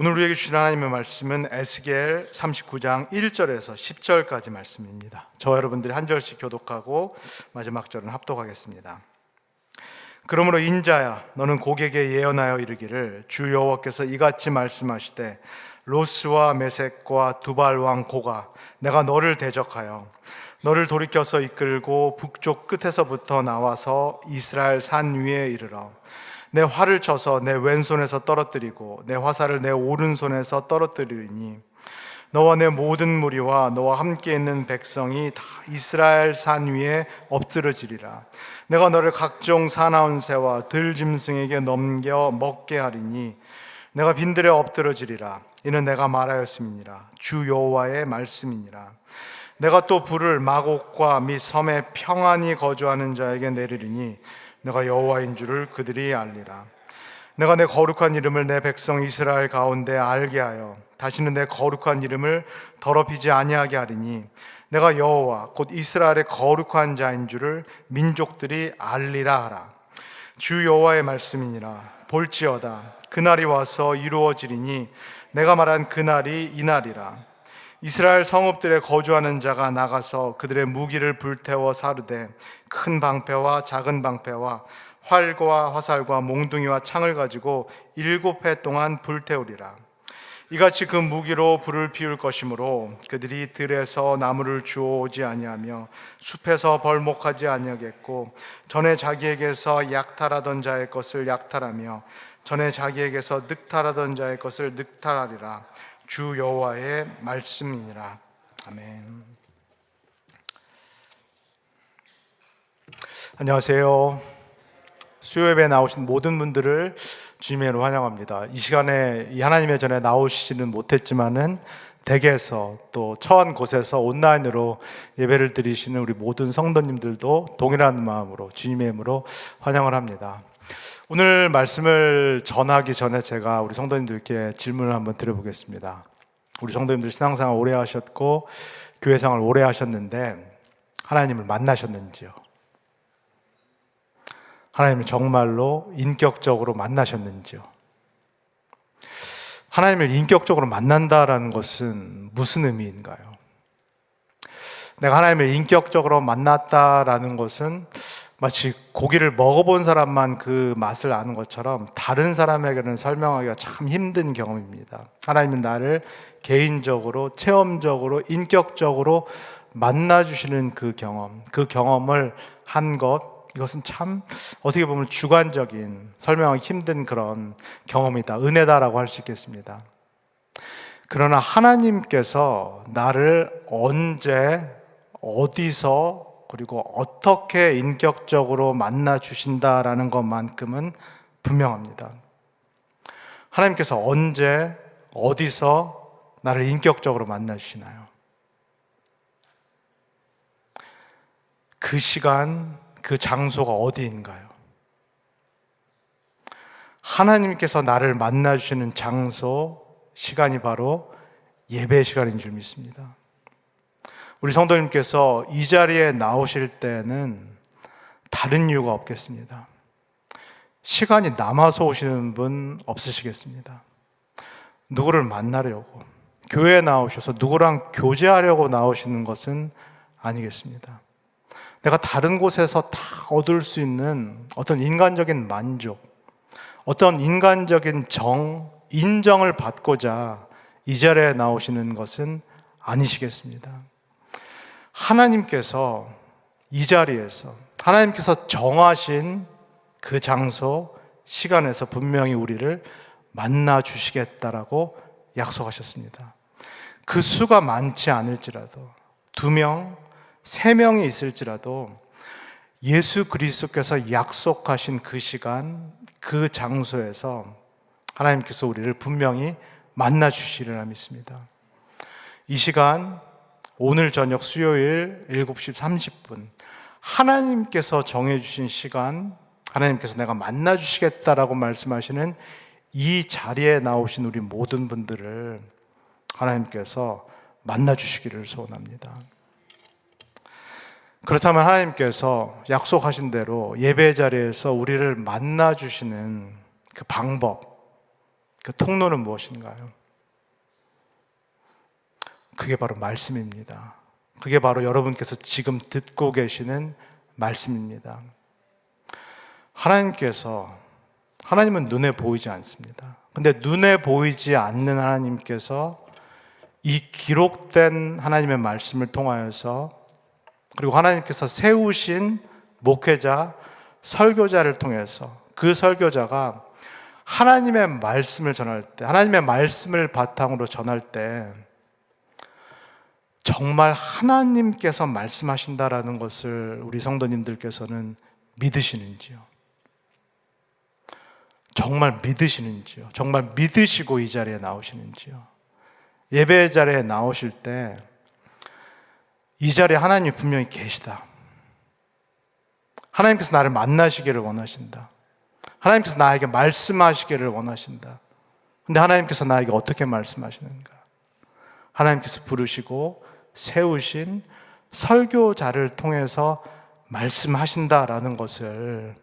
오늘 우리에게 주신 하나님의 말씀은 에스겔 39장 1절에서 10절까지 말씀입니다. 저와 여러분들이 한 절씩 교독하고 마지막 절은 합독하겠습니다. 그러므로 인자야, 너는 고객에게 예언하여 이르기를, 주 여호와께서 이같이 말씀하시되, 로스와 메섹과 두발 왕 고가, 내가 너를 대적하여 너를 돌이켜서 이끌고 북쪽 끝에서부터 나와서 이스라엘 산 위에 이르러 내 활을 쳐서 내 왼손에서 떨어뜨리고 내 화살을 내 오른손에서 떨어뜨리니 너와 내 모든 무리와 너와 함께 있는 백성이 다 이스라엘 산 위에 엎드러지리라. 내가 너를 각종 사나운 새와 들짐승에게 넘겨 먹게 하리니 내가 빈들에 엎드러지리라. 이는 내가 말하였음이니라. 주 여호와의 말씀이니라. 내가 또 불을 마곡과 및 섬에 평안히 거주하는 자에게 내리리니 내가 여호와인 줄을 그들이 알리라. 내가 내 거룩한 이름을 내 백성 이스라엘 가운데 알게 하여 다시는 내 거룩한 이름을 더럽히지 아니하게 하리니 내가 여호와 곧 이스라엘의 거룩한 자인 줄을 민족들이 알리라 하라. 주 여호와의 말씀이니라. 볼지어다 그날이 와서 이루어지리니 내가 말한 그날이 이날이라. 이스라엘 성읍들에 거주하는 자가 나가서 그들의 무기를 불태워 사르되 큰 방패와 작은 방패와 활과 화살과 몽둥이와 창을 가지고 7해 동안 불태우리라. 이같이 그 무기로 불을 피울 것이므로 그들이 들에서 나무를 주워오지 아니하며 숲에서 벌목하지 아니하겠고 전에 자기에게서 약탈하던 자의 것을 약탈하며 전에 자기에게서 늑탈하던 자의 것을 늑탈하리라. 주 여호와의 말씀이니라. 아멘. 안녕하세요. 수요예배에 나오신 모든 분들을 주님의 이름으로 환영합니다. 이 시간에 이 하나님의 전에 나오시지는 못했지만은 댁에서 또 처한 곳에서 온라인으로 예배를 드리시는 우리 모든 성도님들도 동일한 마음으로 주님의 이름으로 환영을 합니다. 오늘 말씀을 전하기 전에 제가 우리 성도님들께 질문을 한번 드려보겠습니다. 우리 성도님들 신앙생활 오래 하셨고 교회생활 오래 하셨는데 하나님을 만나셨는지요? 하나님을 정말로 인격적으로 만나셨는지요? 하나님을 인격적으로 만난다라는 것은 무슨 의미인가요? 내가 하나님을 인격적으로 만났다라는 것은 마치 고기를 먹어본 사람만 그 맛을 아는 것처럼 다른 사람에게는 설명하기가 참 힘든 경험입니다. 하나님은 나를 개인적으로, 체험적으로, 인격적으로 만나주시는 그 경험을 한 것, 이것은 참 어떻게 보면 주관적인, 설명하기 힘든 그런 경험이다, 은혜다라고 할 수 있겠습니다. 그러나 하나님께서 나를 언제, 어디서, 그리고 어떻게 인격적으로 만나 주신다라는 것만큼은 분명합니다. 하나님께서 언제, 어디서 나를 인격적으로 만나 주시나요? 그 시간, 그 장소가 어디인가요? 하나님께서 나를 만나 주시는 장소, 시간이 바로 예배 시간인 줄 믿습니다. 우리 성도님께서 이 자리에 나오실 때는 다른 이유가 없겠습니다. 시간이 남아서 오시는 분 없으시겠습니다. 누구를 만나려고, 교회에 나오셔서 누구랑 교제하려고 나오시는 것은 아니겠습니다. 내가 다른 곳에서 다 얻을 수 있는 어떤 인간적인 만족, 어떤 인간적인 인정을 받고자 이 자리에 나오시는 것은 아니시겠습니다. 하나님께서 이 자리에서, 하나님께서 정하신 그 장소, 시간에서 분명히 우리를 만나 주시겠다라고 약속하셨습니다. 그 수가 많지 않을지라도 2명, 3명이 있을지라도 예수 그리스도께서 약속하신 그 시간, 그 장소에서 하나님께서 우리를 분명히 만나 주시리라 믿습니다. 이 시간, 오늘 저녁 수요일 7시 30분 하나님께서 정해주신 시간, 하나님께서 내가 만나 주시겠다라고 말씀하시는 이 자리에 나오신 우리 모든 분들을 하나님께서 만나 주시기를 소원합니다. 그렇다면 하나님께서 약속하신 대로 예배 자리에서 우리를 만나 주시는 그 방법, 그 통로는 무엇인가요? 그게 바로 말씀입니다. 그게 바로 여러분께서 지금 듣고 계시는 말씀입니다. 하나님은 눈에 보이지 않습니다. 근데 눈에 보이지 않는 하나님께서 이 기록된 하나님의 말씀을 통하여서, 그리고 하나님께서 세우신 목회자, 설교자를 통해서 그 설교자가 하나님의 말씀을 전할 때, 하나님의 말씀을 바탕으로 전할 때 정말 하나님께서 말씀하신다라는 것을 우리 성도님들께서는 믿으시는지요? 정말 믿으시는지요? 정말 믿으시고 이 자리에 나오시는지요? 예배 자리에 나오실 때 이 자리에 하나님이 분명히 계시다. 하나님께서 나를 만나시기를 원하신다. 하나님께서 나에게 말씀하시기를 원하신다. 근데 하나님께서 나에게 어떻게 말씀하시는가? 하나님께서 부르시고 세우신 설교자를 통해서 말씀하신다라는 것을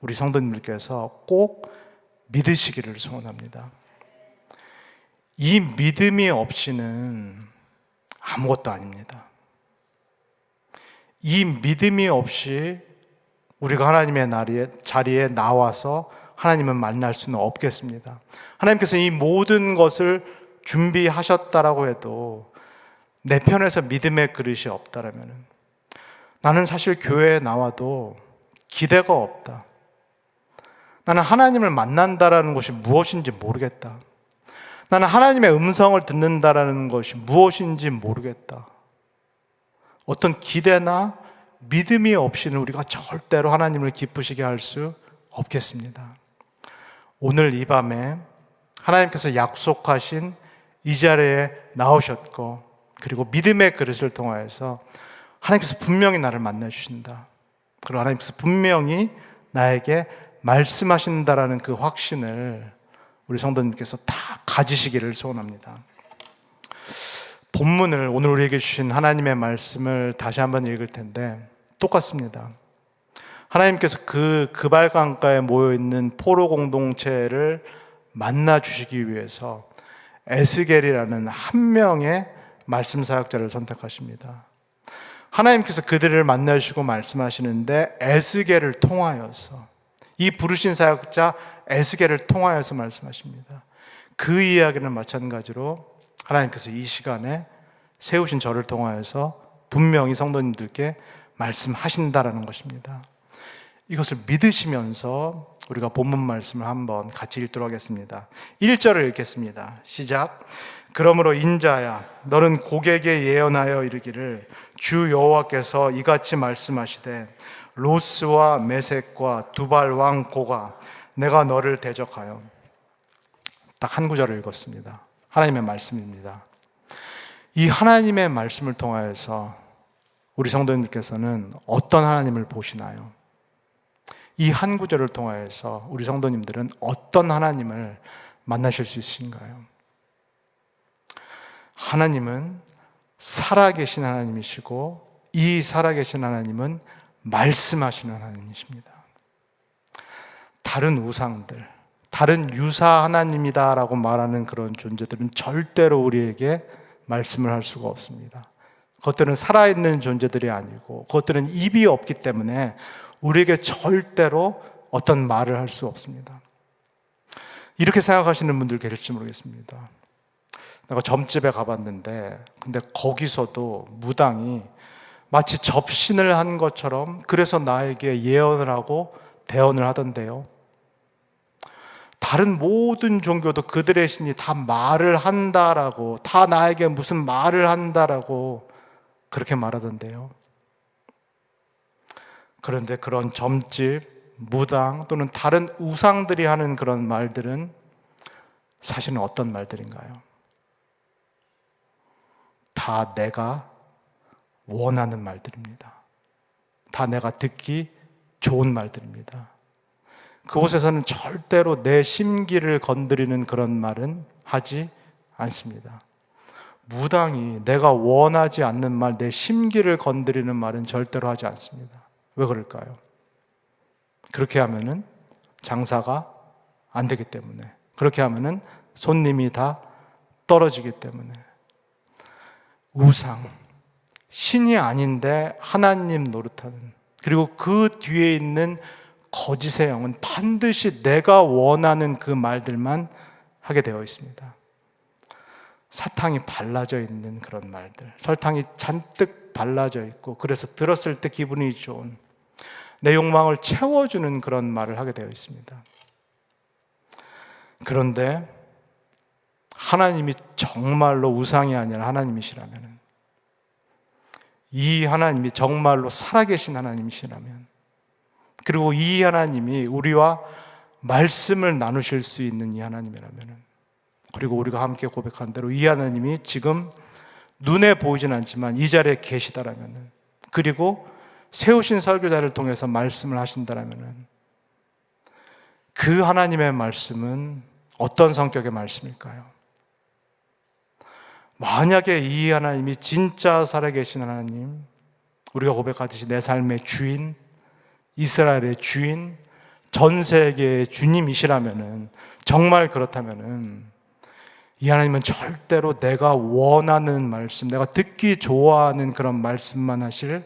우리 성도님들께서 꼭 믿으시기를 소원합니다. 이 믿음이 없이는 아무것도 아닙니다. 이 믿음이 없이 우리가 하나님의 자리에 나와서 하나님을 만날 수는 없겠습니다. 하나님께서 이 모든 것을 준비하셨다라고 해도 내 편에서 믿음의 그릇이 없다라면 나는 사실 교회에 나와도 기대가 없다. 나는 하나님을 만난다라는 것이 무엇인지 모르겠다. 나는 하나님의 음성을 듣는다라는 것이 무엇인지 모르겠다. 어떤 기대나 믿음이 없이는 우리가 절대로 하나님을 기쁘시게 할 수 없겠습니다. 오늘 이 밤에 하나님께서 약속하신 이 자리에 나오셨고, 그리고 믿음의 그릇을 통하여서 하나님께서 분명히 나를 만나 주신다. 그리고 하나님께서 분명히 나에게 말씀하신다라는 그 확신을 우리 성도님께서 다 가지시기를 소원합니다. 본문을, 오늘 우리에게 주신 하나님의 말씀을 다시 한번 읽을 텐데 똑같습니다. 하나님께서 그 그발강가에 모여있는 포로 공동체를 만나 주시기 위해서 에스겔이라는 한 명의 말씀 사역자를 선택하십니다. 하나님께서 그들을 만나 주시고 말씀하시는데 에스겔을 통하여서, 이 부르신 사역자 에스겔을 통하여서 말씀하십니다. 그 이야기는 마찬가지로 하나님께서 이 시간에 세우신 저를 통하여서 분명히 성도님들께 말씀하신다라는 것입니다. 이것을 믿으시면서 우리가 본문 말씀을 한번 같이 읽도록 하겠습니다. 1절을 읽겠습니다. 시작. 그러므로 인자야, 너는 고객에게 예언하여 이르기를 주 여호와께서 이같이 말씀하시되 로스와 메섹과 두발 왕 고가 내가 너를 대적하여. 딱 한 구절을 읽었습니다. 하나님의 말씀입니다. 이 하나님의 말씀을 통하여서 우리 성도님들께서는 어떤 하나님을 보시나요? 이 한 구절을 통하여서 우리 성도님들은 어떤 하나님을 만나실 수 있으신가요? 하나님은 살아계신 하나님이시고, 이 살아계신 하나님은 말씀하시는 하나님이십니다. 다른 우상들, 다른 유사 하나님이다라고 말하는 그런 존재들은 절대로 우리에게 말씀을 할 수가 없습니다. 그것들은 살아있는 존재들이 아니고, 그것들은 입이 없기 때문에 우리에게 절대로 어떤 말을 할 수 없습니다. 이렇게 생각하시는 분들 계실지 모르겠습니다. 내가 점집에 가봤는데, 근데 거기서도 무당이 마치 접신을 한 것처럼 그래서 나에게 예언을 하고 대언을 하던데요. 다른 모든 종교도 그들의 신이 다 말을 한다라고, 다 나에게 무슨 말을 한다라고 그렇게 말하던데요. 그런데 그런 점집, 무당 또는 다른 우상들이 하는 그런 말들은 사실은 어떤 말들인가요? 다 내가 원하는 말들입니다. 다 내가 듣기 좋은 말들입니다. 그곳에서는 절대로 내 심기를 건드리는 그런 말은 하지 않습니다. 무당이 내가 원하지 않는 말, 내 심기를 건드리는 말은 절대로 하지 않습니다. 왜 그럴까요? 그렇게 하면은 장사가 안 되기 때문에, 그렇게 하면은 손님이 다 떨어지기 때문에. 우상, 신이 아닌데 하나님 노릇하는, 그리고 그 뒤에 있는 거짓의 영은 반드시 내가 원하는 그 말들만 하게 되어 있습니다. 사탕이 발라져 있는 그런 말들, 설탕이 잔뜩 발라져 있고, 그래서 들었을 때 기분이 좋은, 내 욕망을 채워주는 그런 말을 하게 되어 있습니다. 그런데 하나님이 정말로 우상이 아니라 하나님이시라면, 이 하나님이 정말로 살아계신 하나님이시라면, 그리고 이 하나님이 우리와 말씀을 나누실 수 있는 이 하나님이라면, 그리고 우리가 함께 고백한 대로 이 하나님이 지금 눈에 보이진 않지만 이 자리에 계시다라면, 그리고 세우신 설교자를 통해서 말씀을 하신다라면, 그 하나님의 말씀은 어떤 성격의 말씀일까요? 만약에 이 하나님이 진짜 살아계신 하나님, 우리가 고백하듯이 내 삶의 주인, 이스라엘의 주인, 전 세계의 주님이시라면은, 정말 그렇다면은 이 하나님은 절대로 내가 원하는 말씀, 내가 듣기 좋아하는 그런 말씀만 하실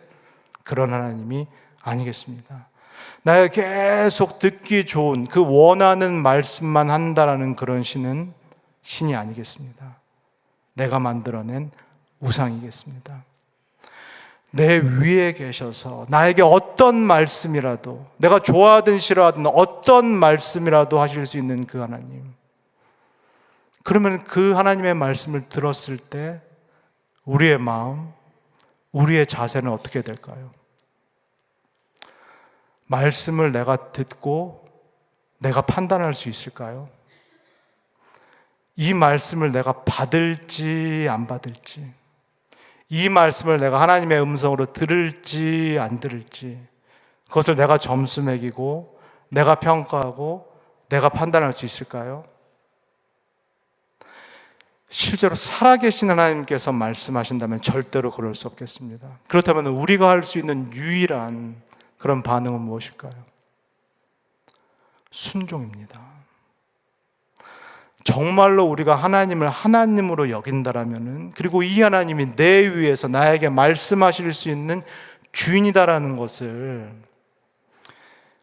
그런 하나님이 아니겠습니다. 나의 계속 듣기 좋은 그 원하는 말씀만 한다라는 그런 신이 아니겠습니다. 내가 만들어낸 우상이겠습니다. 내 위에 계셔서 나에게 어떤 말씀이라도, 내가 좋아하든 싫어하든 어떤 말씀이라도 하실 수 있는 그 하나님, 그러면 그 하나님의 말씀을 들었을 때 우리의 마음, 우리의 자세는 어떻게 될까요? 말씀을 내가 듣고 내가 판단할 수 있을까요? 이 말씀을 내가 받을지 안 받을지, 이 말씀을 내가 하나님의 음성으로 들을지 안 들을지, 그것을 내가 점수 매기고 내가 평가하고 내가 판단할 수 있을까요? 실제로 살아계신 하나님께서 말씀하신다면 절대로 그럴 수 없겠습니다. 그렇다면 우리가 할 수 있는 유일한 그런 반응은 무엇일까요? 순종입니다. 정말로 우리가 하나님을 하나님으로 여긴다라면은, 그리고 이 하나님이 내 위에서 나에게 말씀하실 수 있는 주인이다라는 것을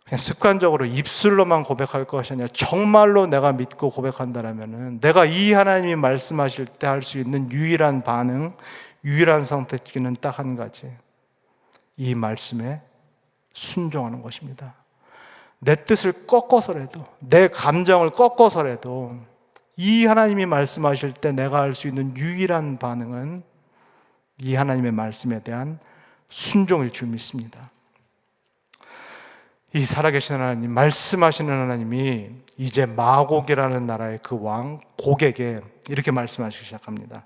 그냥 습관적으로 입술로만 고백할 것이 아니라 정말로 내가 믿고 고백한다라면은, 내가 이 하나님이 말씀하실 때 할 수 있는 유일한 반응, 유일한 선택지는 딱 한 가지, 이 말씀에 순종하는 것입니다. 내 뜻을 꺾어서라도, 내 감정을 꺾어서라도 이 하나님이 말씀하실 때 내가 할 수 있는 유일한 반응은 이 하나님의 말씀에 대한 순종일 줄 믿습니다. 이 살아계신 하나님, 말씀하시는 하나님이 이제 마곡이라는 나라의 그 왕 곡에게 이렇게 말씀하시기 시작합니다.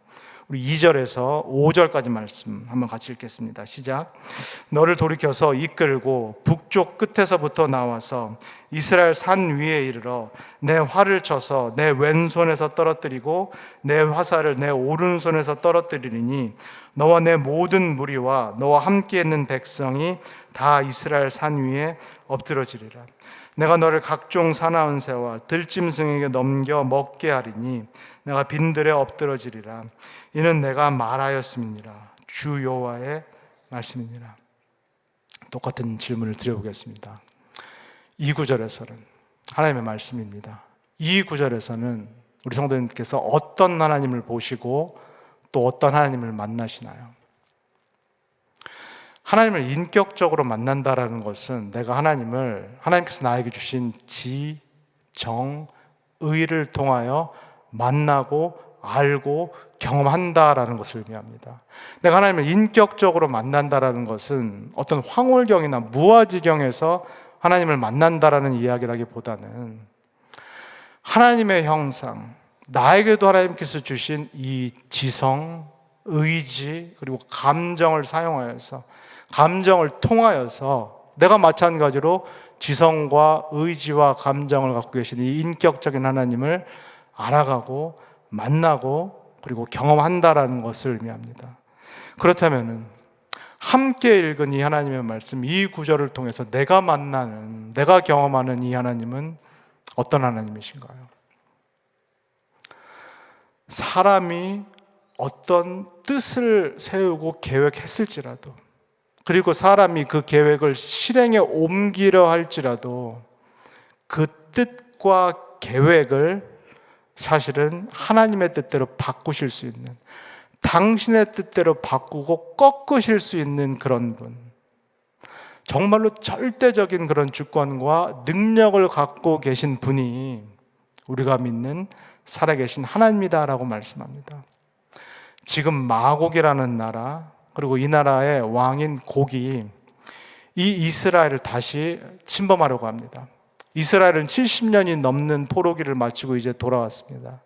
우리 2절에서 5절까지 말씀 한번 같이 읽겠습니다. 시작. 너를 돌이켜서 이끌고 북쪽 끝에서부터 나와서 이스라엘 산 위에 이르러 내 활을 쳐서 내 왼손에서 떨어뜨리고 내 화살을 내 오른손에서 떨어뜨리리니 너와 내 모든 무리와 너와 함께 있는 백성이 다 이스라엘 산 위에 엎드러지리라. 내가 너를 각종 사나운 새와 들짐승에게 넘겨 먹게 하리니 내가 빈들에 엎드러지리라. 이는 내가 말하였음이니라. 주 여호와의 말씀이니라. 똑같은 질문을 드려보겠습니다. 이 구절에서는 하나님의 말씀입니다. 이 구절에서는 우리 성도님께서 어떤 하나님을 보시고 또 어떤 하나님을 만나시나요? 하나님을 인격적으로 만난다라는 것은 내가 하나님께서 나에게 주신 지, 정, 의를 통하여 만나고 알고 경험한다라는 것을 의미합니다. 내가 하나님을 인격적으로 만난다라는 것은 어떤 황홀경이나 무아지경에서 하나님을 만난다라는 이야기라기보다는 하나님의 형상, 나에게도 하나님께서 주신 이 지성, 의지, 그리고 감정을 사용하여서, 감정을 통하여서 내가 마찬가지로 지성과 의지와 감정을 갖고 계신 이 인격적인 하나님을 알아가고 만나고 그리고 경험한다라는 것을 의미합니다. 그렇다면 함께 읽은 이 하나님의 말씀, 이 구절을 통해서 내가 만나는, 내가 경험하는 이 하나님은 어떤 하나님이신가요? 사람이 어떤 뜻을 세우고 계획했을지라도, 그리고 사람이 그 계획을 실행에 옮기려 할지라도 그 뜻과 계획을 사실은 하나님의 뜻대로 바꾸실 수 있는, 당신의 뜻대로 바꾸고 꺾으실 수 있는 그런 분, 정말로 절대적인 그런 주권과 능력을 갖고 계신 분이 우리가 믿는 살아계신 하나님이다라고 말씀합니다. 지금 마곡이라는 나라, 그리고 이 나라의 왕인 곡이 이 이스라엘을 다시 침범하려고 합니다. 이스라엘은 70년이 넘는 포로기를 마치고 이제 돌아왔습니다.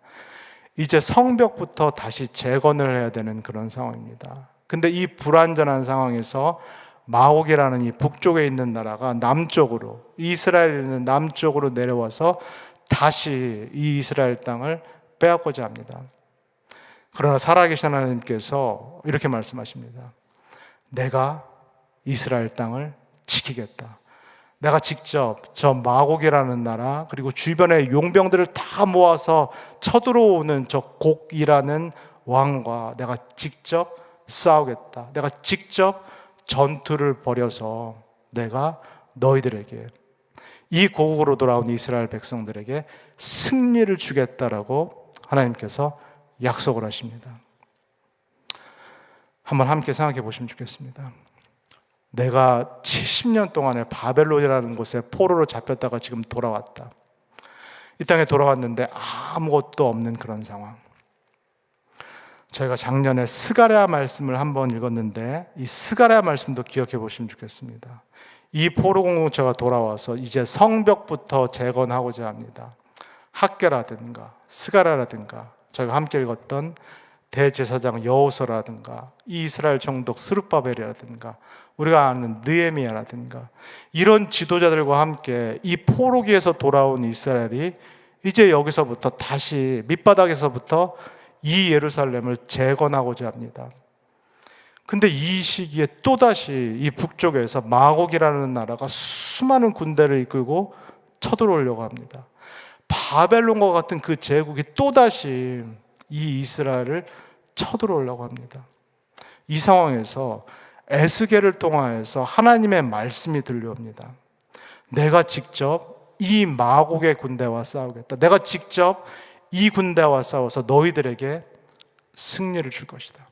이제 성벽부터 다시 재건을 해야 되는 그런 상황입니다. 근데 이 불완전한 상황에서 마곡이라는 이 북쪽에 있는 나라가 남쪽으로, 이스라엘에 있는 남쪽으로 내려와서 다시 이 이스라엘 땅을 빼앗고자 합니다. 그러나 살아계신 하나님께서 이렇게 말씀하십니다. 내가 이스라엘 땅을 지키겠다. 내가 직접 저 마곡이라는 나라, 그리고 주변의 용병들을 다 모아서 쳐들어오는 저 곡이라는 왕과 내가 직접 싸우겠다. 내가 직접 전투를 벌여서 내가 너희들에게, 이 고국으로 돌아온 이스라엘 백성들에게 승리를 주겠다라고 하나님께서 약속을 하십니다. 한번 함께 생각해 보시면 좋겠습니다. 내가 70년 동안에 바벨론이라는 곳에 포로로 잡혔다가 지금 돌아왔다. 이 땅에 돌아왔는데 아무것도 없는 그런 상황. 저희가 작년에 스가랴 말씀을 한번 읽었는데 이 스가랴 말씀도 기억해 보시면 좋겠습니다. 이 포로 공동체가 돌아와서 이제 성벽부터 재건하고자 합니다. 학개라든가 스가랴라든가 저희가 함께 읽었던 대제사장 여호수아라든가 이스라엘 총독 스룹바벨이라든가 우리가 아는 느헤미야라든가 이런 지도자들과 함께 이 포로기에서 돌아온 이스라엘이 이제 여기서부터 다시 밑바닥에서부터 이 예루살렘을 재건하고자 합니다. 근데 이 시기에 또다시 이 북쪽에서 마곡이라는 나라가 수많은 군대를 이끌고 쳐들어오려고 합니다. 바벨론과 같은 그 제국이 또다시 이 이스라엘을 쳐들어오려고 합니다. 이 상황에서 에스겔을 통하여서 하나님의 말씀이 들려옵니다. 내가 직접 이 마곡의 군대와 싸우겠다. 내가 직접 이 군대와 싸워서 너희들에게 승리를 줄 것이다.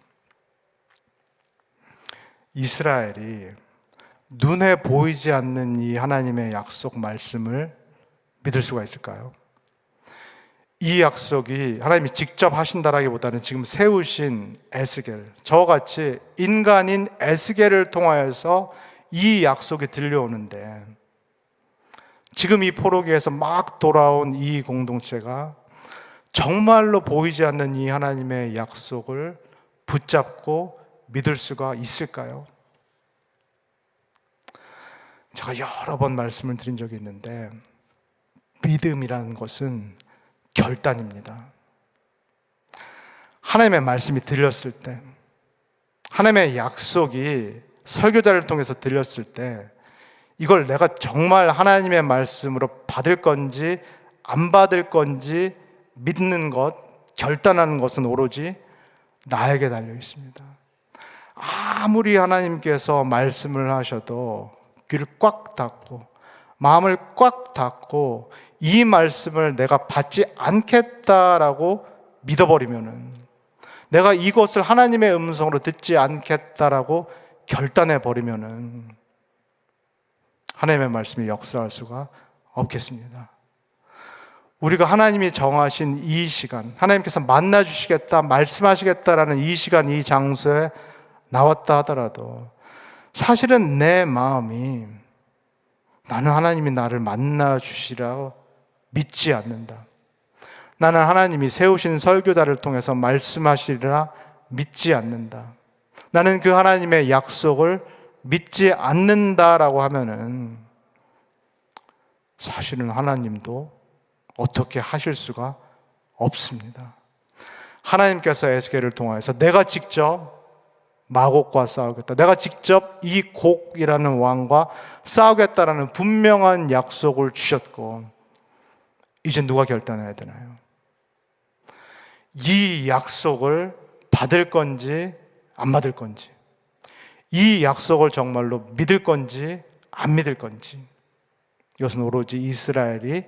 이스라엘이 눈에 보이지 않는 이 하나님의 약속 말씀을 믿을 수가 있을까요? 이 약속이 하나님이 직접 하신다라기보다는 지금 세우신 에스겔, 저와 같이 인간인 에스겔을 통하여서 이 약속이 들려오는데 지금 이 포로기에서 막 돌아온 이 공동체가 정말로 보이지 않는 이 하나님의 약속을 붙잡고 믿을 수가 있을까요? 제가 여러 번 말씀을 드린 적이 있는데 믿음이라는 것은 결단입니다. 하나님의 말씀이 들렸을 때, 하나님의 약속이 설교자를 통해서 들렸을 때 이걸 내가 정말 하나님의 말씀으로 받을 건지 안 받을 건지 믿는 것, 결단하는 것은 오로지 나에게 달려 있습니다. 아무리 하나님께서 말씀을 하셔도 귀를 꽉 닫고 마음을 꽉 닫고 이 말씀을 내가 받지 않겠다라고 믿어버리면은, 내가 이것을 하나님의 음성으로 듣지 않겠다라고 결단해버리면은 하나님의 말씀이 역사할 수가 없겠습니다. 우리가 하나님이 정하신 이 시간, 하나님께서 만나주시겠다, 말씀하시겠다라는 이 시간, 이 장소에 나왔다 하더라도 사실은 내 마음이 나는 하나님이 나를 만나주시라고 믿지 않는다. 나는 하나님이 세우신 설교자를 통해서 말씀하시리라 믿지 않는다. 나는 그 하나님의 약속을 믿지 않는다라고 하면은 사실은 하나님도 어떻게 하실 수가 없습니다. 하나님께서 에스겔을 통하여서 내가 직접 마곡과 싸우겠다, 내가 직접 이 곡이라는 왕과 싸우겠다라는 분명한 약속을 주셨고, 이제 누가 결단해야 되나요? 이 약속을 받을 건지 안 받을 건지, 이 약속을 정말로 믿을 건지 안 믿을 건지, 이것은 오로지 이스라엘이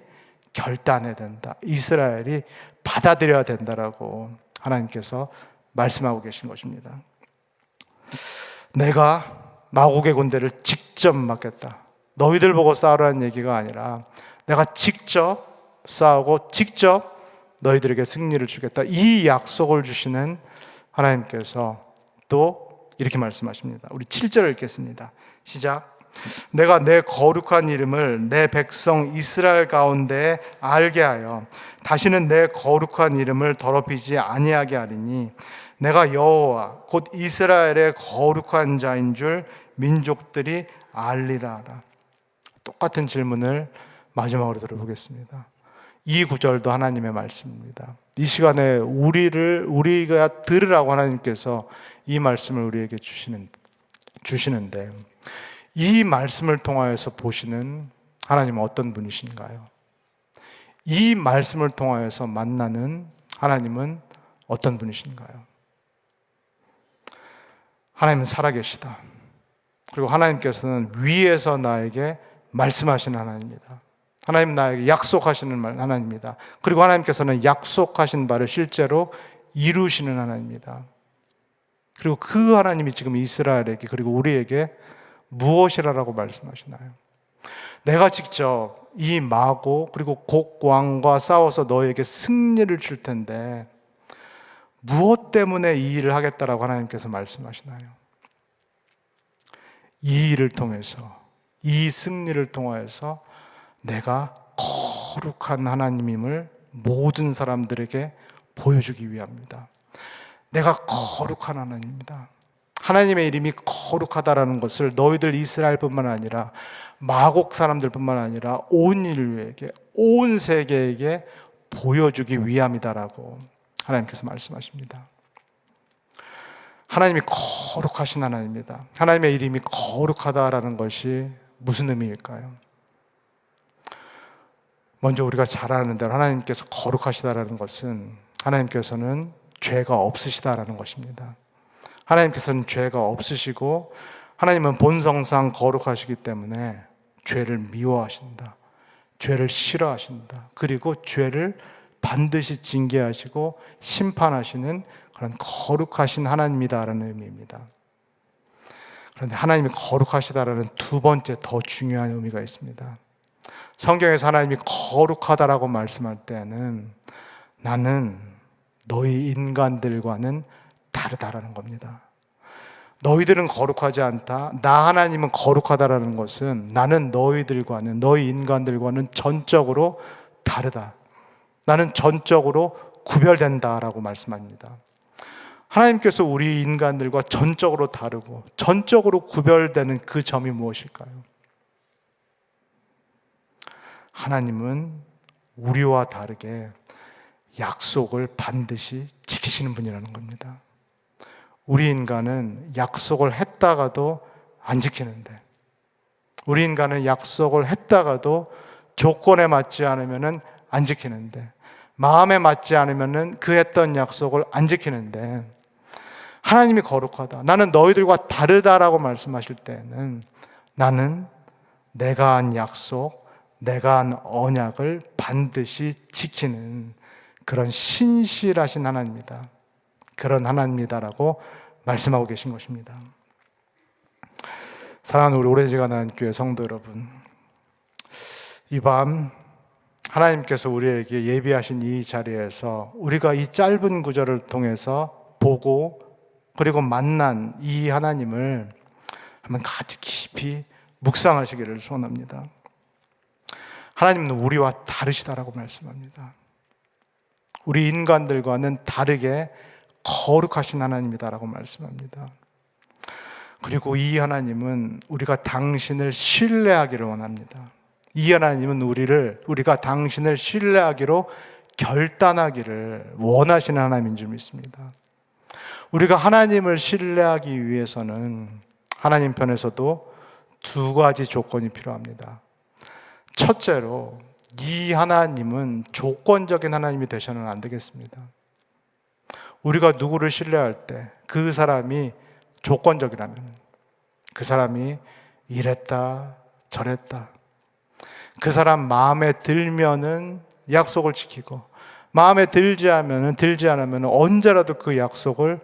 결단해야 된다, 이스라엘이 받아들여야 된다라고 하나님께서 말씀하고 계신 것입니다. 내가 마곡의 군대를 직접 막겠다, 너희들 보고 싸우라는 얘기가 아니라 내가 직접 싸우고 직접 너희들에게 승리를 주겠다, 이 약속을 주시는 하나님께서 또 이렇게 말씀하십니다. 우리 7절을 읽겠습니다. 시작. 내가 내 거룩한 이름을 내 백성 이스라엘 가운데 알게 하여 다시는 내 거룩한 이름을 더럽히지 아니하게 하리니 내가 여호와 곧 이스라엘의 거룩한 자인 줄 민족들이 알리라. 똑같은 질문을 마지막으로 들어보겠습니다. 이 구절도 하나님의 말씀입니다. 이 시간에 우리가 들으라고 하나님께서 이 말씀을 우리에게 주시는데, 이 말씀을 통하여서 보시는 하나님은 어떤 분이신가요? 이 말씀을 통하여서 만나는 하나님은 어떤 분이신가요? 하나님은 살아계시다. 그리고 하나님께서는 위에서 나에게 말씀하시는 하나님입니다. 하나님 나에게 약속하시는 하나님입니다. 그리고 하나님께서는 약속하신 바를 실제로 이루시는 하나님입니다. 그리고 그 하나님이 지금 이스라엘에게 그리고 우리에게 무엇이라고 말씀하시나요? 내가 직접 이 마고 그리고 곡 왕과 싸워서 너에게 승리를 줄 텐데 무엇 때문에 이 일을 하겠다라고 하나님께서 말씀하시나요? 이 일을 통해서, 이 승리를 통해서 내가 거룩한 하나님임을 모든 사람들에게 보여주기 위함입니다. 내가 거룩한 하나님입니다. 하나님의 이름이 거룩하다라는 것을 너희들 이스라엘뿐만 아니라 마곡 사람들뿐만 아니라 온 인류에게, 온 세계에게 보여주기 위함이다라고 하나님께서 말씀하십니다. 하나님이 거룩하신 하나님입니다. 하나님의 이름이 거룩하다라는 것이 무슨 의미일까요? 먼저 우리가 잘 아는 대로 하나님께서 거룩하시다라는 것은 하나님께서는 죄가 없으시다라는 것입니다. 하나님께서는 죄가 없으시고 하나님은 본성상 거룩하시기 때문에 죄를 미워하신다, 죄를 싫어하신다, 그리고 죄를 반드시 징계하시고 심판하시는 그런 거룩하신 하나님이다라는 의미입니다. 그런데 하나님이 거룩하시다라는 두 번째 더 중요한 의미가 있습니다. 성경에서 하나님이 거룩하다라고 말씀할 때는 나는 너희 인간들과는 다르다라는 겁니다. 너희들은 거룩하지 않다, 나 하나님은 거룩하다라는 것은 나는 너희들과는, 너희 인간들과는 전적으로 다르다, 나는 전적으로 구별된다라고 말씀합니다. 하나님께서 우리 인간들과 전적으로 다르고 전적으로 구별되는 그 점이 무엇일까요? 하나님은 우리와 다르게 약속을 반드시 지키시는 분이라는 겁니다. 우리 인간은 약속을 했다가도 안 지키는데, 우리 인간은 약속을 했다가도 조건에 맞지 않으면 안 지키는데, 마음에 맞지 않으면 그 했던 약속을 안 지키는데, 하나님이 거룩하다, 나는 너희들과 다르다라고 말씀하실 때는 나는 내가 한 약속, 내가 한 언약을 반드시 지키는 그런 신실하신 하나님이다, 그런 하나님이다라고 말씀하고 계신 것입니다. 사랑하는 우리 오래지간한 교회 성도 여러분, 이 밤 하나님께서 우리에게 예비하신 이 자리에서 우리가 이 짧은 구절을 통해서 보고 그리고 만난 이 하나님을 한번 같이 깊이 묵상하시기를 소원합니다. 하나님은 우리와 다르시다라고 말씀합니다. 우리 인간들과는 다르게 거룩하신 하나님이다라고 말씀합니다. 그리고 이 하나님은 우리가 당신을 신뢰하기를 원합니다. 이 하나님은 우리가 당신을 신뢰하기로 결단하기를 원하시는 하나님인 줄 믿습니다. 우리가 하나님을 신뢰하기 위해서는 하나님 편에서도 두 가지 조건이 필요합니다. 첫째로, 이 하나님은 조건적인 하나님이 되셔는 안 되겠습니다. 우리가 누구를 신뢰할 때 그 사람이 조건적이라면, 그 사람이 이랬다 저랬다, 그 사람 마음에 들면은 약속을 지키고 마음에 들지 않으면 언제라도 그 약속을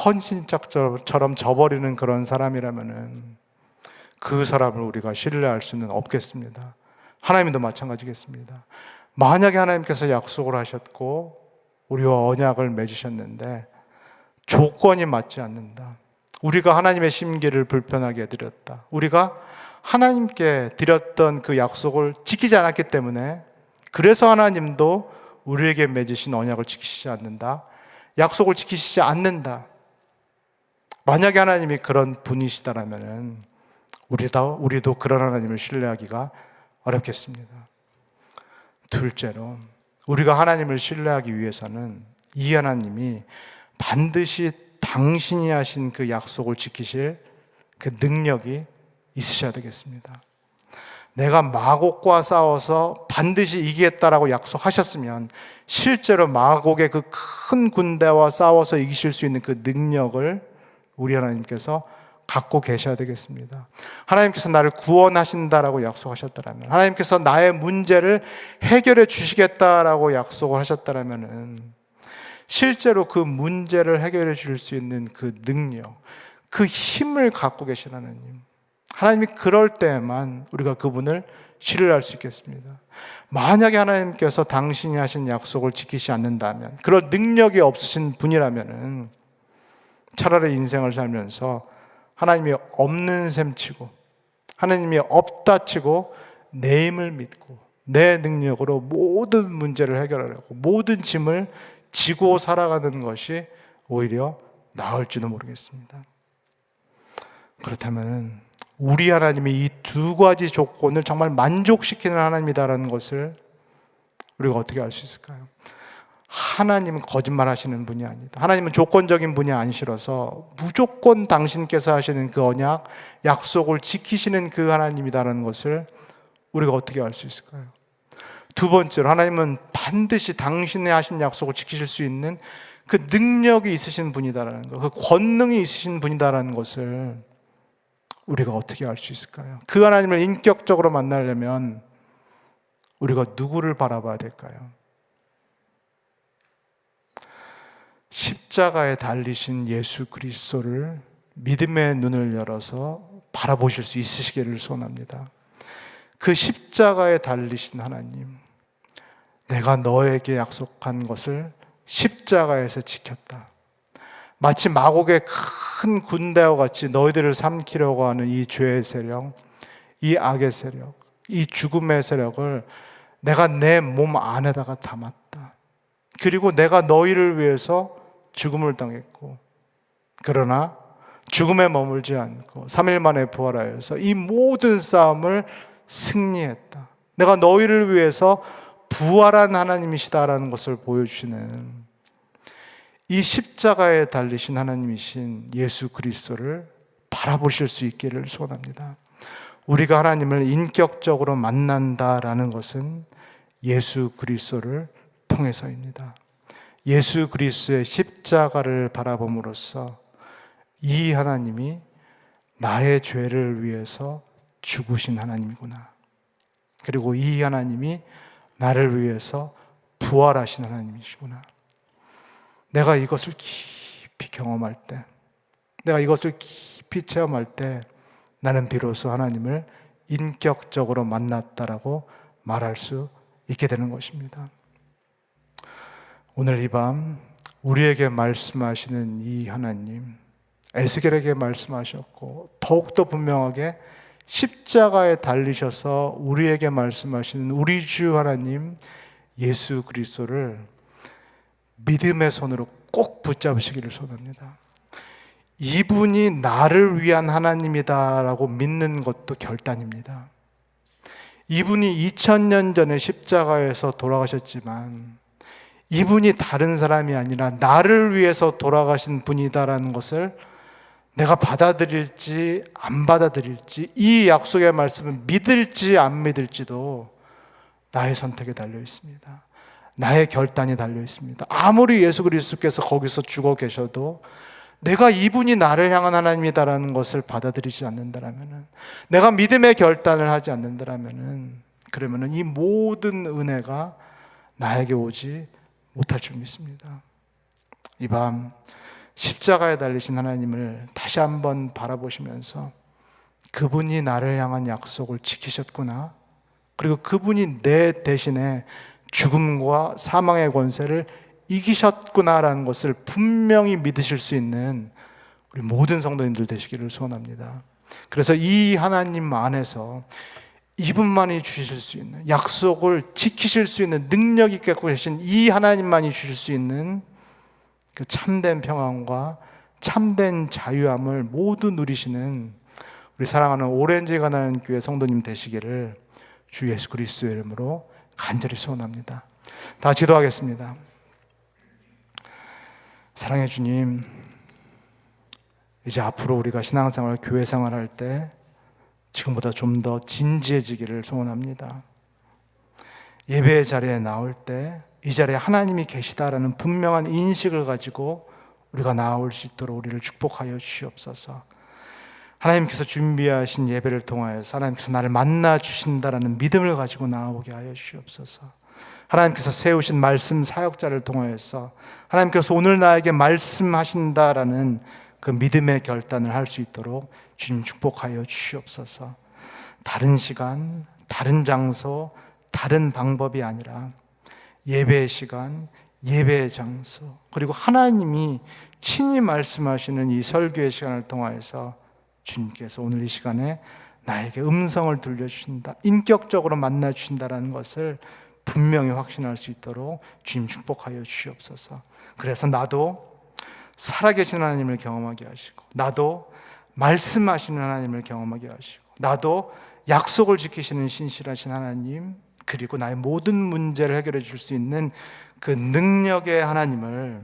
헌신짝처럼 저버리는 그런 사람이라면은 그 사람을 우리가 신뢰할 수는 없겠습니다. 하나님도 마찬가지겠습니다. 만약에 하나님께서 약속을 하셨고 우리와 언약을 맺으셨는데 조건이 맞지 않는다, 우리가 하나님의 심기를 불편하게 드렸다, 우리가 하나님께 드렸던 그 약속을 지키지 않았기 때문에 그래서 하나님도 우리에게 맺으신 언약을 지키시지 않는다, 약속을 지키시지 않는다. 만약에 하나님이 그런 분이시다라면 우리도 그런 하나님을 신뢰하기가 어렵겠습니다. 둘째로, 우리가 하나님을 신뢰하기 위해서는 이 하나님이 반드시 당신이 하신 그 약속을 지키실 그 능력이 있으셔야 되겠습니다. 내가 마곡과 싸워서 반드시 이기겠다라고 약속하셨으면 실제로 마곡의 그 큰 군대와 싸워서 이기실 수 있는 그 능력을 우리 하나님께서 갖고 계셔야 되겠습니다. 하나님께서 나를 구원하신다라고 약속하셨다면, 하나님께서 나의 문제를 해결해 주시겠다라고 약속을 하셨다면 실제로 그 문제를 해결해 줄 수 있는 그 능력, 그 힘을 갖고 계신 하나님, 하나님이 그럴 때만 우리가 그분을 신뢰할 수 있겠습니다. 만약에 하나님께서 당신이 하신 약속을 지키지 않는다면, 그런 능력이 없으신 분이라면 차라리 인생을 살면서 하나님이 없는 셈 치고, 하나님이 없다 치고 내 힘을 믿고 내 능력으로 모든 문제를 해결하려고 모든 짐을 지고 살아가는 것이 오히려 나을지도 모르겠습니다. 그렇다면 우리 하나님이 이 두 가지 조건을 정말 만족시키는 하나님이다라는 것을 우리가 어떻게 알 수 있을까요? 하나님은 거짓말 하시는 분이 아니다. 하나님은 조건적인 분이 아니시라서 무조건 당신께서 하시는 그 언약, 약속을 지키시는 그 하나님이다라는 것을 우리가 어떻게 알 수 있을까요? 두 번째로, 하나님은 반드시 당신이 하신 약속을 지키실 수 있는 그 능력이 있으신 분이다라는 것, 그 권능이 있으신 분이다라는 것을 우리가 어떻게 알 수 있을까요? 그 하나님을 인격적으로 만나려면 우리가 누구를 바라봐야 될까요? 십자가에 달리신 예수 그리스도를 믿음의 눈을 열어서 바라보실 수 있으시기를 소원합니다. 그 십자가에 달리신 하나님, 내가 너에게 약속한 것을 십자가에서 지켰다. 마치 마곡의 큰 군대와 같이 너희들을 삼키려고 하는 이 죄의 세력, 이 악의 세력, 이 죽음의 세력을 내가 내 몸 안에다가 담았다. 그리고 내가 너희를 위해서 죽음을 당했고, 그러나 죽음에 머물지 않고 3일 만에 부활하여서 이 모든 싸움을 승리했다. 내가 너희를 위해서 부활한 하나님이시다라는 것을 보여주시는 이 십자가에 달리신 하나님이신 예수 그리스도를 바라보실 수 있기를 소원합니다. 우리가 하나님을 인격적으로 만난다라는 것은 예수 그리스도를 통해서입니다. 예수 그리스도의 십자가를 바라봄으로써 이 하나님이 나의 죄를 위해서 죽으신 하나님이구나, 그리고 이 하나님이 나를 위해서 부활하신 하나님이시구나, 내가 이것을 깊이 경험할 때, 내가 이것을 깊이 체험할 때 나는 비로소 하나님을 인격적으로 만났다라고 말할 수 있게 되는 것입니다. 오늘 이 밤 우리에게 말씀하시는 이 하나님, 에스겔에게 말씀하셨고 더욱더 분명하게 십자가에 달리셔서 우리에게 말씀하시는 우리 주 하나님 예수 그리스도를 믿음의 손으로 꼭 붙잡으시기를 소원합니다. 이분이 나를 위한 하나님이다라고 믿는 것도 결단입니다. 이분이 2000년 전에 십자가에서 돌아가셨지만 이분이 다른 사람이 아니라 나를 위해서 돌아가신 분이다라는 것을 내가 받아들일지 안 받아들일지, 이 약속의 말씀을 믿을지 안 믿을지도 나의 선택에 달려 있습니다. 나의 결단이 달려 있습니다. 아무리 예수 그리스도께서 거기서 죽어 계셔도 내가 이분이 나를 향한 하나님이다라는 것을 받아들이지 않는다라면은, 내가 믿음의 결단을 하지 않는다라면은, 그러면은 이 모든 은혜가 나에게 오지 못할 줄 믿습니다. 이 밤 십자가에 달리신 하나님을 다시 한번 바라보시면서 그분이 나를 향한 약속을 지키셨구나, 그리고 그분이 내 대신에 죽음과 사망의 권세를 이기셨구나라는 것을 분명히 믿으실 수 있는 우리 모든 성도님들 되시기를 소원합니다. 그래서 이 하나님 안에서 이분만이 주실 수 있는, 약속을 지키실 수 있는 능력 있게 계신 이 하나님만이 주실 수 있는 그 참된 평안과 참된 자유함을 모두 누리시는 우리 사랑하는 오렌지 가나안 교회 성도님 되시기를 주 예수 그리스도의 이름으로 간절히 소원합니다. 다 기도하겠습니다. 사랑의 주님, 이제 앞으로 우리가 신앙생활, 교회생활 할 때 지금보다 좀 더 진지해지기를 소원합니다. 예배의 자리에 나올 때 이 자리에 하나님이 계시다라는 분명한 인식을 가지고 우리가 나올 수 있도록 우리를 축복하여 주시옵소서. 하나님께서 준비하신 예배를 통하여서 하나님께서 나를 만나 주신다라는 믿음을 가지고 나오게 하여 주시옵소서. 하나님께서 세우신 말씀 사역자를 통하여서 하나님께서 오늘 나에게 말씀하신다라는 그 믿음의 결단을 할 수 있도록 주님 축복하여 주시옵소서. 다른 시간, 다른 장소, 다른 방법이 아니라 예배의 시간, 예배의 장소, 그리고 하나님이 친히 말씀하시는 이 설교의 시간을 통하여서 주님께서 오늘 이 시간에 나에게 음성을 들려주신다, 인격적으로 만나주신다는 것을 분명히 확신할 수 있도록 주님 축복하여 주시옵소서. 그래서 나도 살아계신 하나님을 경험하게 하시고, 나도 말씀하시는 하나님을 경험하게 하시고, 나도 약속을 지키시는 신실하신 하나님, 그리고 나의 모든 문제를 해결해 줄 수 있는 그 능력의 하나님을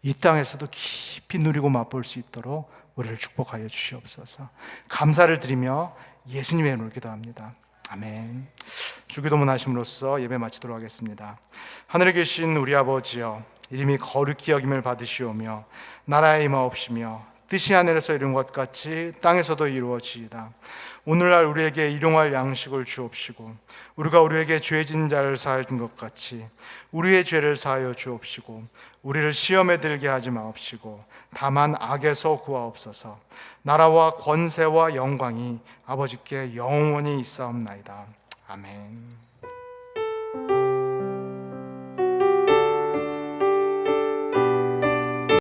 이 땅에서도 깊이 누리고 맛볼 수 있도록 우리를 축복하여 주시옵소서. 감사를 드리며 예수님의 이름으로 기도합니다. 아멘. 주기도문 하심으로써 예배 마치도록 하겠습니다. 하늘에 계신 우리 아버지여, 이름이 거룩히 여김을 받으시오며 나라의 임하옵시며 뜻이 하늘에서 이룬 것 같이 땅에서도 이루어지이다. 오늘날 우리에게 일용할 양식을 주옵시고, 우리가 우리에게 죄진 자를 사하여 준 것 같이 우리의 죄를 사하여 주옵시고, 우리를 시험에 들게 하지 마옵시고 다만 악에서 구하옵소서. 나라와 권세와 영광이 아버지께 영원히 있사옵나이다. 아멘.